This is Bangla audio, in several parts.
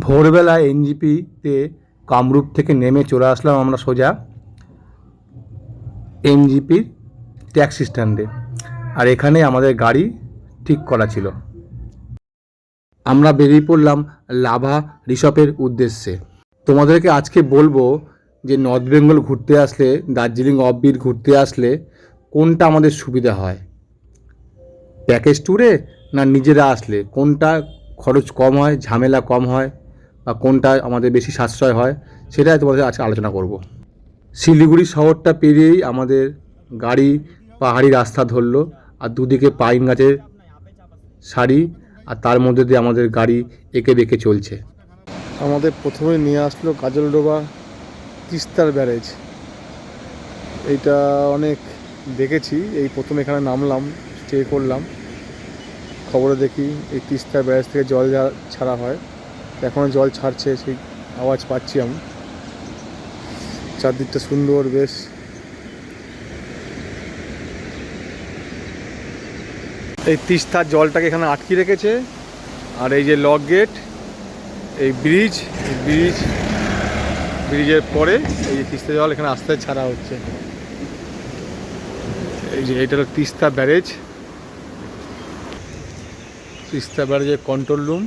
ভোরবেলা এনজিপিতে কামরূপ থেকে নেমে চলে আসলাম আমরা সোজা এনজিপির ট্যাক্সি স্ট্যান্ডে। আর এখানে আমাদের গাড়ি ঠিক করা ছিল। আমরা বেরিয়ে পড়লাম লাভা রিসর্টের উদ্দেশ্যে। তোমাদেরকে আজকে বলবো যে নর্থ বেঙ্গল ঘুরতে আসলে, দার্জিলিং অফবিট ঘুরতে আসলে কোনটা আমাদের সুবিধা হয়, প্যাকেজ ট্যুরে না নিজেরা আসলে কোনটা খরচ কম হয়, ঝামেলা কম হয়, বা কোনটা আমাদের বেশি সাশ্রয় হয়, সেটাই তোমাদের আজকে আলোচনা করব। শিলিগুড়ি শহরটা পেরিয়েই আমাদের গাড়ি পাহাড়ি রাস্তা ধরলো, আর দুদিকে পাইন গাছের সারি, আর তার মধ্যে দিয়ে আমাদের গাড়ি এঁকে বেঁকে চলছে। আমাদের প্রথমে নিয়ে আসলো কাজলডোবা তিস্তার ব্যারেজ। এইটা অনেক দেখেছি, এই প্রথম এখানে নামলাম, স্টে করলাম। খবরে দেখি এই তিস্তা ব্যারেজ থেকে জল ছাড়া হয়, এখনও জল ছাড়ছে, সেই আওয়াজ পাচ্ছি আমি। চারদিকটা সুন্দর, বেশ। এই তিস্তার জলটাকে এখানে আটকে রেখেছে, আর এই যে লক গেট, এই ব্রিজের পরে এই যে তিস্তা জল এখানে আস্তে ছাড়া হচ্ছে। এই যে এটা হলো তিস্তা ব্যারেজ, তিস্তা ব্যারেজের কন্ট্রোল রুম।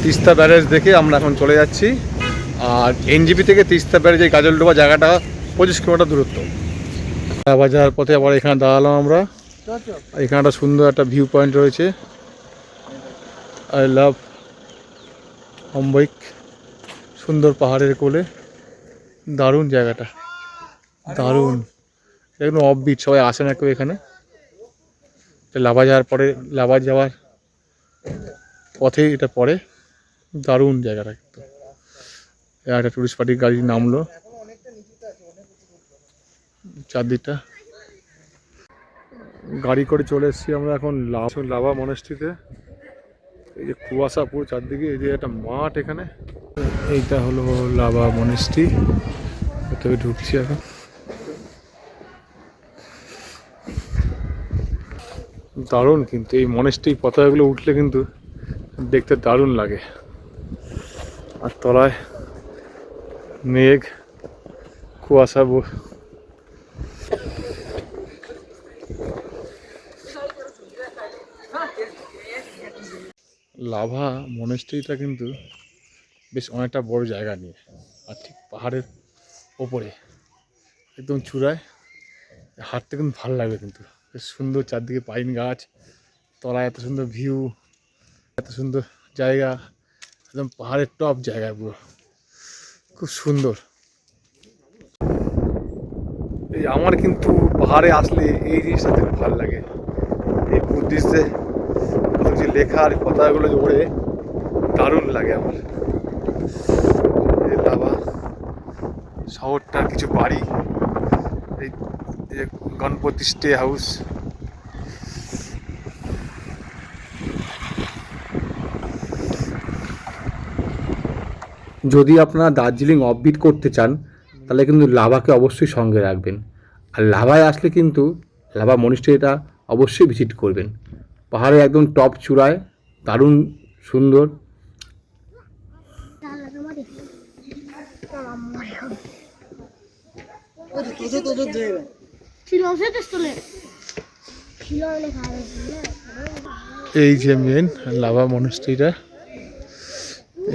তিস্তা ব্যারেজ দেখে আমরা এখন চলে যাচ্ছি। আর এনজিপি থেকে তিস্তা ব্যারেজ এই কাজলডোবা জায়গাটা 25 কিলোমিটার দূরত্ব। বাজার পথে আবার এখানে দাঁড়ালাম আমরা। এখানে একটা সুন্দর একটা ভিউ পয়েন্ট রয়েছে, আই লাভ অম্বিক। সুন্দর পাহাড়ের কোলে, দারুণ জায়গাটা, দারুণ। একদম অফবিট, সবাই আসে না কেউ এখানে। লাভা যাওয়ার পথেই এটা পড়ে, দারুণ জায়গাটা কিন্তু। একটা টুরিস্ট পার্টির গাড়ি নামলো, চারদিকটা গাড়ি করে চলে এসেছি আমরা এখন লাভা মনেস্ট্রিতে। এই যে কুয়াশা পুরো চারদিকে, এই যে একটা মাঠ এখানে। এইটা হলো লাভা মনেস্ট্রি, ভেতরে ঢুকছি এখন। দারুণ কিন্তু এই মনেস্ট্রি পতাকাগুলো উঠলে কিন্তু দেখতে দারুণ লাগে। আর তলায় মেঘ, কুয়াশা। লাভা মনেস্ট্রিটা কিন্তু বেশ অনেকটা বড় জায়গা নিয়ে, আর ঠিক পাহাড়ের ওপরে একদম চূড়ায়। হাঁটতে কিন্তু ভালো লাগবে, কিন্তু বেশ সুন্দর, চারদিকে পাইন গাছ, তলায় এত সুন্দর ভিউ, এত সুন্দর জায়গা, একদম পাহাড়ের টপ জায়গা, পুরো খুব সুন্দর। এই আমার কিন্তু পাহাড়ে আসলে এই জিনিসটা খুব ভালো লাগে, এই বুদ্ধিস্টে যে লেখার কথাগুলো যে ওড়ে, দারুণ লাগে আমার। লাভা শহরটার কিছু বাড়ি, এই যে গণপতি স্টে হাউস। যদি আপনারা দার্জিলিং অফবিট করতে চান, তাহলে কিন্তু লাভাকে অবশ্যই সঙ্গে রাখবেন। আর লাভায় আসলে কিন্তু লাভা মনিস্ট্রিটা অবশ্যই ভিজিট করবেন। পাহাড়ে একদম টপ চূড়ায়, দারুণ সুন্দর। এই যে মেন লাভা মনিস্ট্রিটা,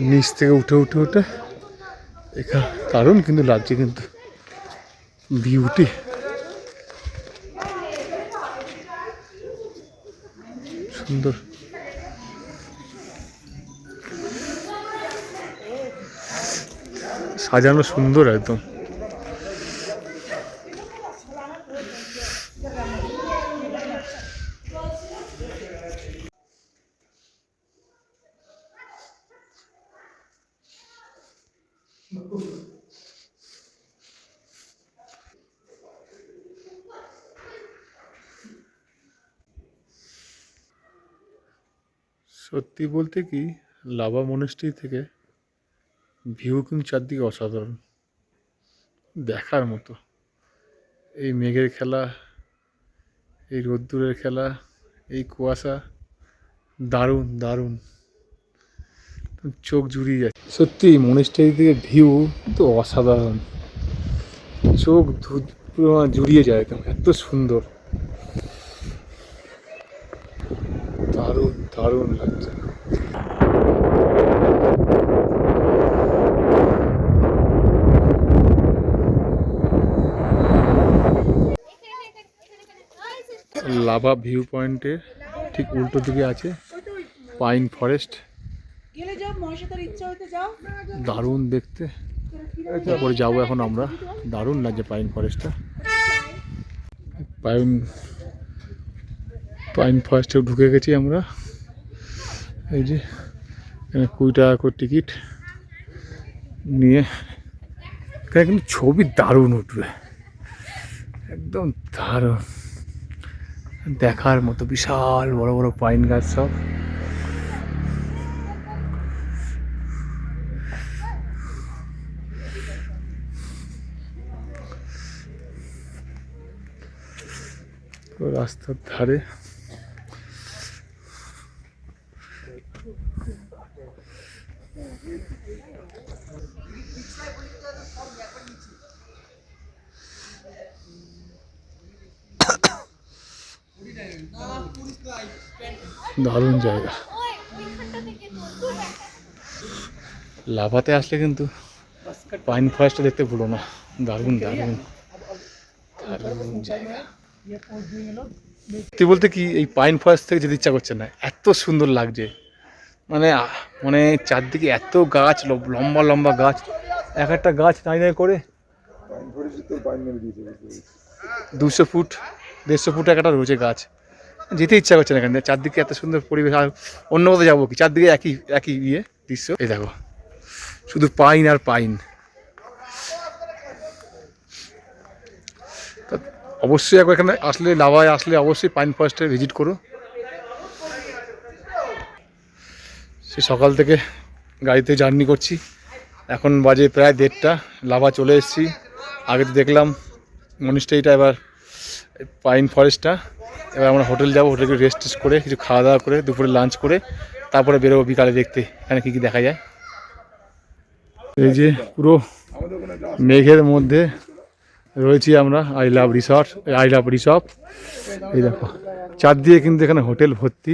নিচ থেকে উঠে এখানে দারুণ কিন্তু লাগছে, কিন্তু বিউটি। সুন্দর, সাজানো সুন্দর একদম। সত্যি বলতে কি, লাভা মনেস্ট্রি থেকে ভিউ কিন্তু চারদিকে অসাধারণ, দেখার মতো। এই মেঘের খেলা, এই রোদ্দুরের খেলা, এই কুয়াশা, দারুণ দারুণ, চোখ জুড়িয়ে যাচ্ছে সত্যি। মনেস্টারি থেকে ভিউ তো অসাধারণ, চোখ পুরো জুড়িয়ে যায় একদম, এত সুন্দর, দারুণ দারুণ লাগছে। লাভা ভিউ পয়েন্টের ঠিক উল্টো দিকে আছে পাইন ফরেস্ট, দারুণ দেখতে। তারপরে যাবো এখন আমরা, দারুণ লাগছে পাইন ফরেস্টটা। পাইন ফরেস্টে ঢুকে গেছি আমরা। এই যে এখানে 20 টাকা করে টিকিট নিয়ে, এখানে কিন্তু ছবি দারুণ উঠবে, একদম দারুণ দেখার মতো। বিশাল বড় বড় পাইন গাছ সব। রাস্তার ধারে দারুণ জায়গা। লাভাতে আসলে কিন্তু পাইন ফরেস্টটা দেখতে ভুলো না, দারুণ দারুণ দারুণ জায়গা। তুই বলতে কি এই পাইন ফরেস্ট থেকে যেতে ইচ্ছা করছে না, এত সুন্দর লাগছে। মানে চারদিকে এত গাছ, লম্বা লম্বা গাছ, এক একটা গাছ দাঁড়িয়ে করে 200 ফুট 150 ফুট একটা রয়েছে গাছ। যেতে ইচ্ছা করছে না, এখানে চারদিকে এত সুন্দর পরিবেশ। আর অন্য কোথাও যাবো কি, চারদিকে একই একই দৃশ্য। এই দেখো শুধু পাইন আর পাইন। অবশ্যই একবার এখানে আসলে, লাভায় আসলে অবশ্যই পাইন ফরেস্টে ভিজিট করো। সে সকাল থেকে গাড়িতে জার্নি করছি, এখন বাজে প্রায় 1:30। লাভা চলে এসেছি। আগে তো দেখলাম মনিস্টারিটা, এবার পাইন ফরেস্টটা। এবার আমরা হোটেল যাবো, হোটেলে রেস্ট করে কিছু খাওয়া দাওয়া করে দুপুরে লাঞ্চ করে তারপরে বেরোবো বিকালে দেখতে এখানে কী কী দেখা যায়। এই যে পুরো মেঘের মধ্যে রয়েছি আমরা, আই লাভ রিসর্ট। এই দেখো চারদিকে কিন্তু এখানে হোটেল ভর্তি।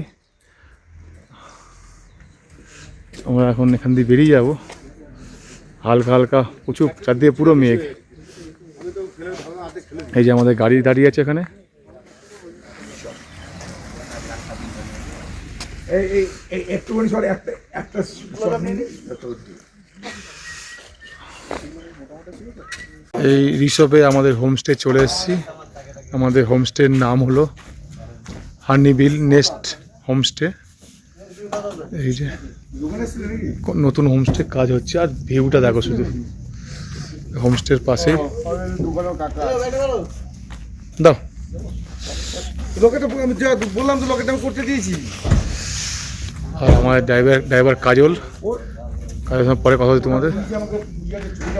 আমরা এখন এখান দিয়ে বেরিয়ে যাব, হালকা হালকা প্রচুর চারদিকে পুরো মেঘ। এই যে আমাদের গাড়ি দাঁড়িয়ে আছে এখানে। এই রিসর্টে আমাদের হোমস্টে চলে এসেছি। আমাদের হোমস্টের নাম হলো হানিবিল নেস্ট হোমস্টে। এই যে নতুন হোমস্টে কাজ হচ্ছে, আর ভিউটা দেখো শুধু হোমস্টের পাশে। দাও বললাম তো, লোকেটা করতে দিয়েছি। আর আমার ড্রাইভার কাজল সঙ্গে পরে কথা হচ্ছে তোমাদের।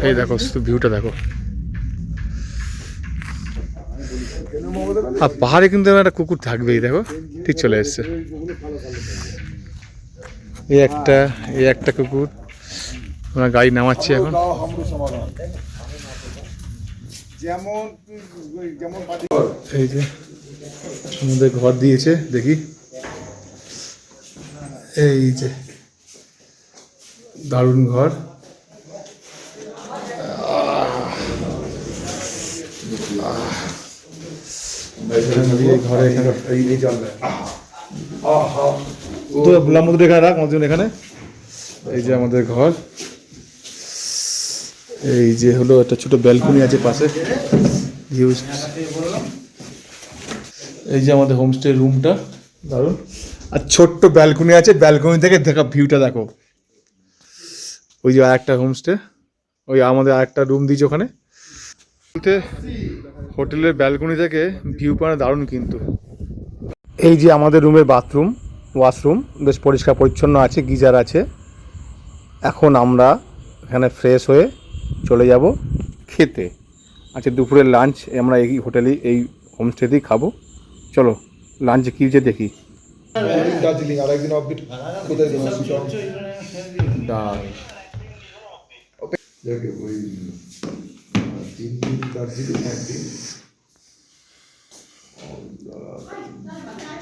এই দেখো শুধু ভিউটা দেখো। আর পাহাড়ে কিন্তু একটা কুকুর থাকবেই, দেখো ঠিক চলে এসছে। এই একটা কুকুর। আমরা গাড়ি নামাচ্ছি এখন। এই যে আমাদের ঘর দিয়েছে, দেখি। এই যে দারুণ ঘর। ঘরে রাখ এখানে। এই যে আমাদের ঘর। এই যে হলো একটা ছোট ব্যালকনি আছে পাশে। এই যে আমাদের হোমস্টে রুমটা, দারুণ। আর ছোট্ট ব্যালকনি আছে, ব্যালকনি থেকে দেখা ভিউটা দেখো। ওই যে আরেকটা হোমস্টে, ওই আমাদের আরেকটা রুম দিয়েছে ওখানে। হোটেলের ব্যালকনি থেকে ভিউ পাওয়া দারুণ কিন্তু। এই যে আমাদের রুমের বাথরুম, ওয়াশরুম বেশ পরিষ্কার পরিচ্ছন্ন আছে, গিজার আছে। এখন আমরা এখানে ফ্রেশ হয়ে চলে যাব খেতে। আচ্ছা, দুপুরের লাঞ্চ আমরা এই হোটেলেই, এই হোমস্টেতেই খাবো। চলো লাঞ্চে কী হচ্ছে দেখি। দার্জিলিং আর একদিন অফবিট কোথায় গেল শিলং ডাল দেখে ওই 3 দিন দার্জিলিং একদিন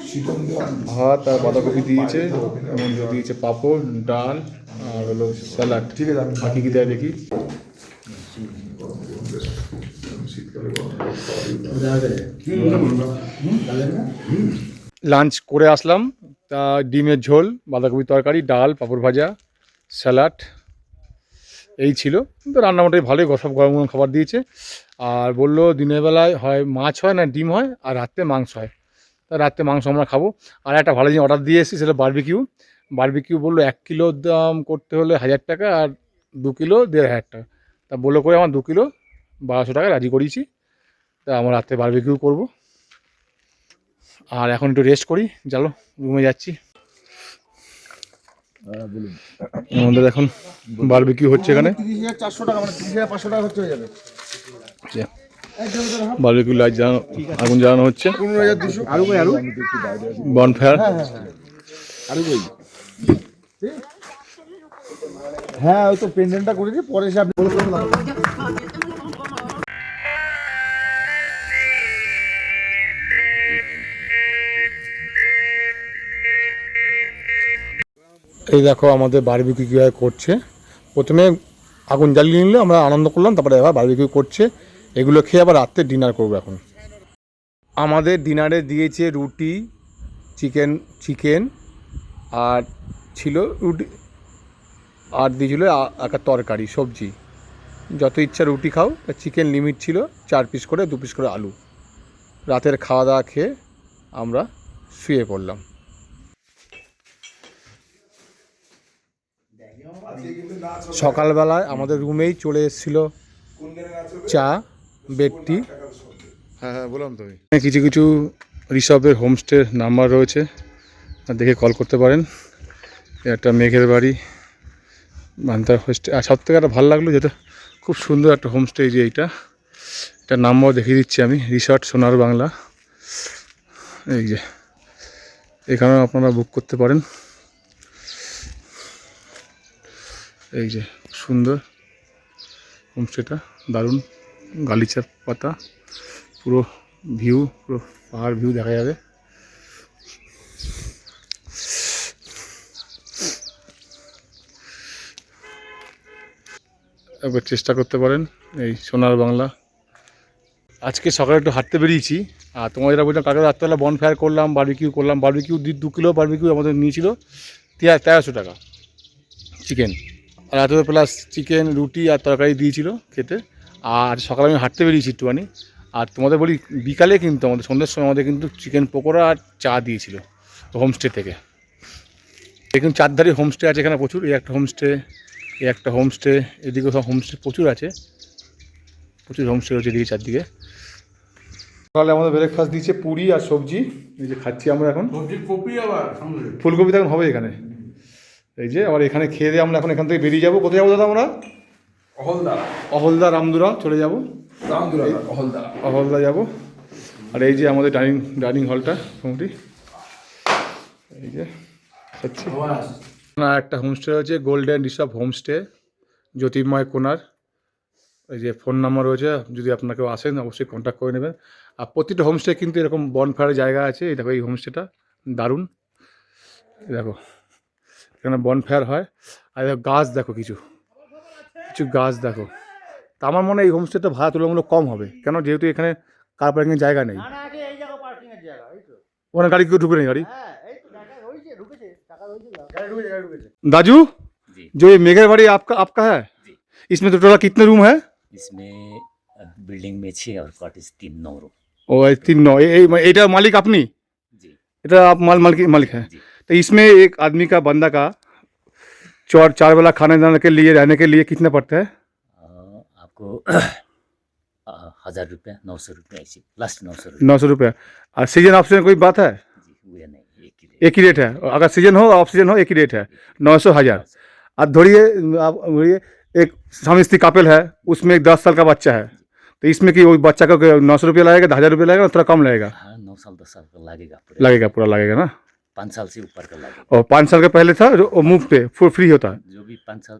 শিলং ভাত আর বাঁধাকপি দিয়েছে এবং দিয়েছে পাঁপড় ডাল আর হলো স্যালাড। ঠিক আছে আমি বাকি কি দেয় দেখি। লাঞ্চ করে আসলাম, তা ডিমের ঝোল, বাঁধাকপি তরকারি, ডাল, পাঁপড় ভাজা, স্যালাড এই ছিল। কিন্তু রান্না মোটাই ভালোই, সব গরম গরম খাবার দিয়েছে। আর বললো দিনের বেলায় হয় মাছ হয় না ডিম হয়, আর রাত্রে মাংস হয়। তা রাত্রে মাংস আমরা খাবো। আর একটা ভালো জিনিস অর্ডার দিয়ে এসেছি, সেটা বারবিকিউ। বারবিকিউ বললো 1 কিলোর দাম করতে হলে 1000 টাকা, আর 2 কিলো 1500 টাকা। তা বললো করে আমার 2 কিলো 1200 টাকা রাজি করিয়েছি। তা আমরা রাত্রে বারবিকিউ করবো। আর এখন একটু রেস্ট করি, চলো রুমে যাচ্ছি। আমাদের এখন বারবিকিউ হচ্ছে এখানে। 30,400 টাকা মানে 30,500 টাকা খরচ হয়ে যাবে। বারবিকিউ লাইট জ্বালানো, আগুন জ্বালানো হচ্ছে। 15,200 আরো কই আরো বনফায়ার। আরো কই হ্যাঁ ওই তো পেন্ডেন্টটা করেছি, পরে এসে আপনি এই দেখো আমাদের বারবিকিউ কীভাবে করছে। প্রথমে আগুন জ্বালিয়ে নিলে আমরা আনন্দ করলাম, তারপরে আবার বারবিকিউ করছে। এগুলো খেয়ে আবার রাত্রে ডিনার করবো এখন। আমাদের ডিনারে দিয়েছে রুটি, চিকেন আর ছিল রুটি, আর দিয়েছিল একটা তরকারি সবজি। যত ইচ্ছা রুটি খাও। চিকেন লিমিট ছিল 4 পিস করে, 2 পিস করে আলু। রাতের খাওয়া দাওয়া খেয়ে আমরা শুয়ে পড়লাম। সকালবেলায় আমাদের রুমেই চলে এসেছিল চা, বেডটি। হ্যাঁ হ্যাঁ বললাম তো। কিছু কিছু রিসর্টের হোমস্টের নাম্বার রয়েছে, দেখে কল করতে পারেন। একটা মেঘের বাড়ি মান্তার হোমস্টে। আর সব থেকে একটা ভালো লাগলো যেটা খুব সুন্দর একটা হোমস্টে, যে এটার নাম্বার দেখিয়ে দিচ্ছি আমি, রিসর্ট সোনার বাংলা। এই যে এখানেও আপনারা বুক করতে পারেন। এই যে সুন্দর হোমস্টেটা, দারুণ গালিচার পাতা, পুরো ভিউ, পুরো পাহাড় ভিউ দেখা যাবে। একবার চেষ্টা করতে পারেন এই সোনার বাংলা। আজকে সকালে একটু হাঁটতে বেরিয়েছি। আর তোমার যেটা বললাম, কালকে রাত্রেবেলা বনফায়ার করলাম, বারবিকিউ করলাম। বারবিকিউ 2 কিলো বারবিকিউ আমাদের নিয়েছিল 1300 টাকা চিকেন। আর রাতে প্লাস চিকেন, রুটি আর তরকারি দিয়েছিল খেতে। আর সকালে আমি হাঁটতে বেরিয়েছি একটুখানি। আর তোমাদের বলি, বিকালে কিন্তু আমাদের সন্ধ্যের সময় আমাদের কিন্তু চিকেন পকোড়া আর চা দিয়েছিল হোমস্টে থেকে। দেখুন চারধারে হোমস্টে আছে এখানে প্রচুর। এই একটা হোমস্টে, এই একটা হোমস্টে, এদিকেও সব হোমস্টে প্রচুর আছে। প্রচুর হোমস্টে রয়েছে এদিকে চারদিকে। সকালে আমাদের ব্রেকফাস্ট দিয়েছে পুরি আর সবজি। এই যে খাচ্ছি আমরা এখন। কপি আবার ফুলকপি তো এখন হবে এখানে। এই যে আবার এখানে খেয়ে দিয়ে আমরা এখন এখান থেকে বেরিয়ে যাবো। কোথায় যাবো দাদা আমরা? অহলদা রামদুরা চলে যাবো। অহলদা যাবো। আর এই যে আমাদের ডাইনিং হলটা মোটামুটি এই যে হচ্ছে না। একটা হোমস্টে রয়েছে গোল্ডেন রিসর্ট হোমস্টে, জ্যোতির্ময় কোনার। এই যে ফোন নাম্বার রয়েছে, যদি আপনাকেও আসেন অবশ্যই কন্ট্যাক্ট করে নেবেন। আর প্রতিটা হোমস্টে কিন্তু এরকম বনফায়ারের জায়গা আছে। এই দেখো এই হোমস্টেটা দারুণ। দেখো এখানে বনফায়ার হয়। আর দেখো গাছ, দেখো কিছু কিছু গাছ দেখো। তা আমার মনে হয় এই হোমস্টেটা ভাড়া তুলনামূলক কম হবে, কেন যেহেতু এখানে কার পার্কিংয়ের জায়গা নেই। ওখানে গাড়ি কেউ ঢুকে নেই গাড়ি। दाजू जो ये मेघर बाड़ी आपका है, इसमें तो टोटल कितने रूम है? इसमें बिल्डिंग में 6 और कॉटेज 3 9 रूम। ओ 3 9। এটা মালিক আপনি? जी এটা मालिक है। जी। तो इसमें एक आदमी का बंदा का 4 बेला खाने दाने के लिए रहने के लिए कितना पड़ता है? आपको 1000 रुपया 900 रुपया ऐसे लास्ट 900 रुपया। 900 रुपया। और सीजन ऑप्शन कोई बात है? जी वो नहीं एक ही एक ही रेट है। अगर सीजन हो ऑफ सीजन हो एक ही रेट है 900 1000। अब धोड़िए आप एक स्वामी स्त्री कपल है, उसमें एक 10 साल का बच्चा है, तो इसमें कि वो बच्चा का 900 रुपया लगेगा, 1000 रुपया लगेगा, थोड़ा कम लगेगा? हाँ 9 साल 10 साल का लगेगा पूरा लगेगा ना। 5 साल से ऊपर का लगेगा। और 5 साल का पहले था वो मुफ्त पे फ्री होता है जो भी 5 साल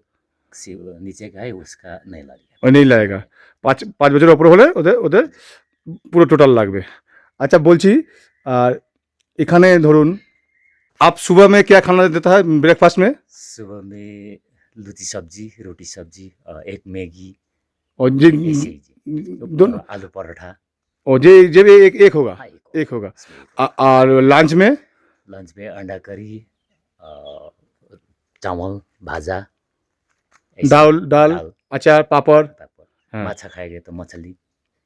से नीचे का है उसका नहीं लगेगा। और नहीं लगेगा 5 বছরের ওপর হলে ওদের ওদের পুরো টোটাল লাগবে আচ্ছা বলছি আর এখানে ধরুন आप सुबह में क्या खाना देता है ब्रेकफास्ट में सुबह में लुची सब्जी, रोटी सब्जी, एक मैगी, और जी ऐसे ही जी। दोनों आलू पराठा। और जी जब एक होगा हाँ, एक होगा इसमें एक और लंच में लंच में अंडा करी, चावल, भाजा, ऐसे दाल दाल दाल, अचार पापड़ पापड़। हाँ। माछा खाएंगे तो मछली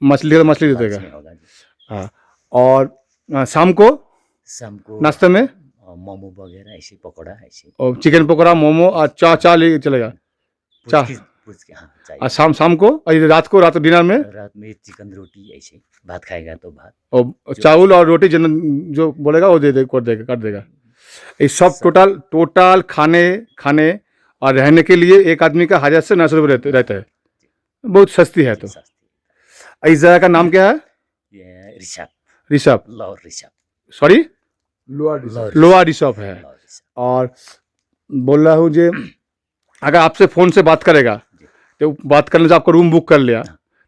मछली मछली दे लंच देगा में होगा जी। हाँ और शाम को शाम को नाश्ते में मोमो वगैरह ऐसे पकौड़ा ऐसे और चिकन पकौड़ा मोमो और चा ले चलेगा चाह। पूछ के हाँ और चाहिए। शाम को और रात डिनर में रात में चिकन रोटी ऐसे भात खाएगा तो भात। और चावल और रोटी जो बोलेगा वो दे दे कर देगा ये सब टोटल खाने खाने और रहने के लिए एक आदमी का 1000 से 900 रुपये रहता है बहुत सस्ती है तो सस्ती। इस जगह का नाम क्या है ये Rishabh, Rishabh lower Rishabh, sorry lower lower Rishabh है लोअर ऋषभ। और बोल रहा हूँ जे अगर आपसे फ़ोन से बात करेगा तो बात करने से आपको रूम बुक कर लिया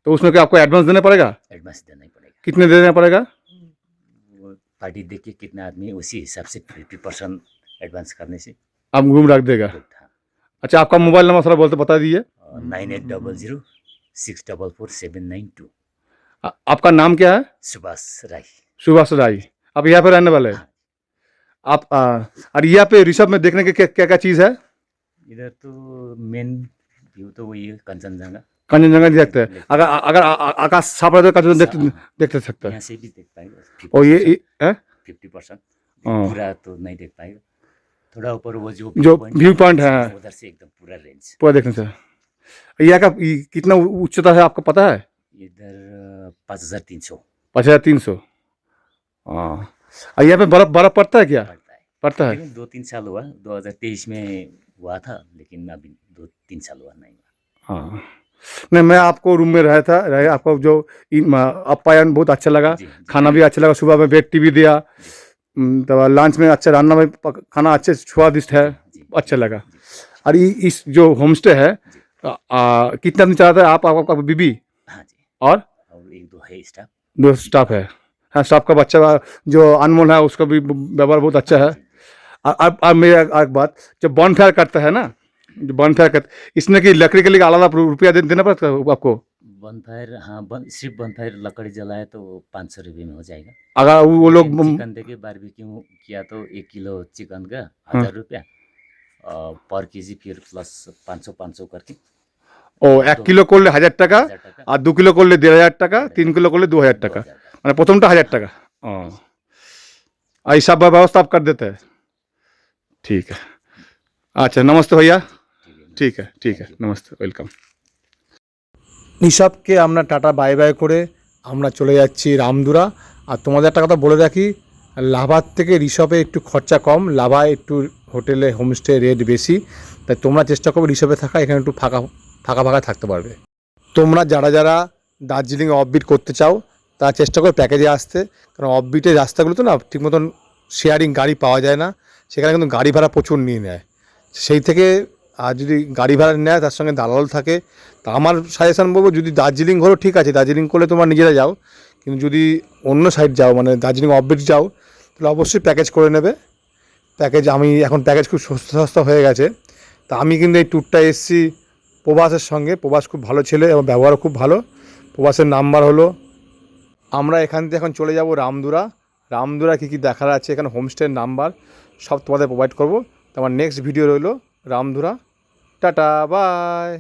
तो उसमें क्या आपको एडवांस देना पड़ेगा एडवांस देना ही पड़ेगा। कितने देना पड़ेगा वो पार्टी देखिए कितना आदमी उसी हिसाब से 50% एडवांस करने से आप रूम रख देगा अच्छा आपका मोबाइल नंबर थोड़ा बोलते बता दीजिए 9800644792। आपका नाम क्या है सुभाष राय। सुभाष राय आप यहाँ पे रहने वाले हैं आप और यहाँ पे ऋषभ में देखने के क्या क्या चीज़ है इधर तो मेन व्यू तो वही है कंचनजंगा। कंचनजंगा देखते हैं अगर अगर आकाश साफ रहता है कंचनजंगा देखते सकते हैं यहाँ से भी देख पाएगा और ये है 50%। हाँ। पूरा तो नहीं देख पाएगा, थोड़ा ऊपर वो जो व्यू पॉइंट है उधर से एकदम पूरा रेंज पूरा देखने से यहाँ का कितना उच्चता है आपको पता है इधर 5300 5300 हाँ और यहाँ पे बर्फ पड़ता है क्या पड़ता है। पड़ता है लेकिन 2-3 साल हुआ, 2023 में हुआ था लेकिन अभी 2-3 साल हुआ नहीं हुआ। हाँ नहीं मैं आपको रूम में रहा आपको जो अप्यायन बहुत अच्छा लगा जी, जी। खाना भी अच्छा लगा सुबह में बेड टीवी दिया तो लंच में अच्छा रान्ना में खाना अच्छे स्वादिष्ट है जी, अच्छा लगा और इस जो होम स्टे है कितना दिन चलाता है आप आपका बीबी हाँ जी, और 1-2 है स्टाफ। 2 स्टाफ है हाँ स्टाफ का बच्चा जो अनमोल है उसका भी व्यवहार बहुत अच्छा है और मेरा एक बात जब बॉनफायर करता है ना जो बॉनफायर करता इसमें कि लकड़ी के लिए आलादा रुपया देना पड़ता है आपको बनफायर हाँ सिर्फ बनफायर लकड़ी जलाए तो 500 रुपये में हो जाएगा। अगर वो लोग चिकन देके बारबेक्यू किया तो 1 किलो चिकन का 1000 रुपया पर केजी फिर प्लस 500 करके ও 1 কিলো করলে 1000 টাকা 1000 টাকা। আর 2 কিলো করলে 1500 টাকা 3 কিলো করলে 2000 টাকা মানে প্রথমটা 1000 টাকা और सब व्यवस्था आप कर देते हैं ठीक है अच्छा नमस्ते भैया ठीक है नमस्ते वेलकम ঋষভকে আমরা টাটা বাই বাই করে আমরা চলে যাচ্ছি রামদুরা আর তোমাদের একটা কথা বলে রাখি লাভার থেকে ঋষভে একটু খরচা কম লাভায় একটু হোটেলে হোমস্টে রেট বেশি তাই তোমরা চেষ্টা করবে ঋষভে থাকা এখানে একটু ফাঁকা থাকতে পারবে তোমরা যারা দার্জিলিংয়ে অফবিট করতে চাও তারা চেষ্টা করো প্যাকেজে আসতে কারণ অফবিটের রাস্তাগুলো তো না ঠিক মতন শেয়ারিং গাড়ি পাওয়া যায় না সেখানে কিন্তু গাড়ি ভাড়া প্রচুর নিয়ে নেয় সেই থেকে আর যদি গাড়ি ভাড়া নেয় তার সঙ্গে দালাল থাকে তা আমার সাজেশান বলবো যদি দার্জিলিং হলো ঠিক আছে দার্জিলিং করলে তোমার নিজেরা যাও কিন্তু যদি অন্য সাইড যাও মানে দার্জিলিং অফবিট যাও তাহলে অবশ্যই প্যাকেজ করে নেবে প্যাকেজ আমি এখন প্যাকেজ খুব সস্তা হয়ে গেছে তা আমি কিন্তু এই ট্যুরটা এসেছি প্রবাসের সঙ্গে প্রবাস খুব ভালো ছেলে এবং ব্যবহারও খুব ভালো প্রবাসের নাম্বার হলো আমরা এখান থেকে এখন চলে যাব রামদুরা কী দেখার আছে এখানে হোমস্টের নাম্বার সব তোমাদের প্রোভাইড করবো তো আমার নেক্সট ভিডিও রইলো রামদুরা টাটা বাই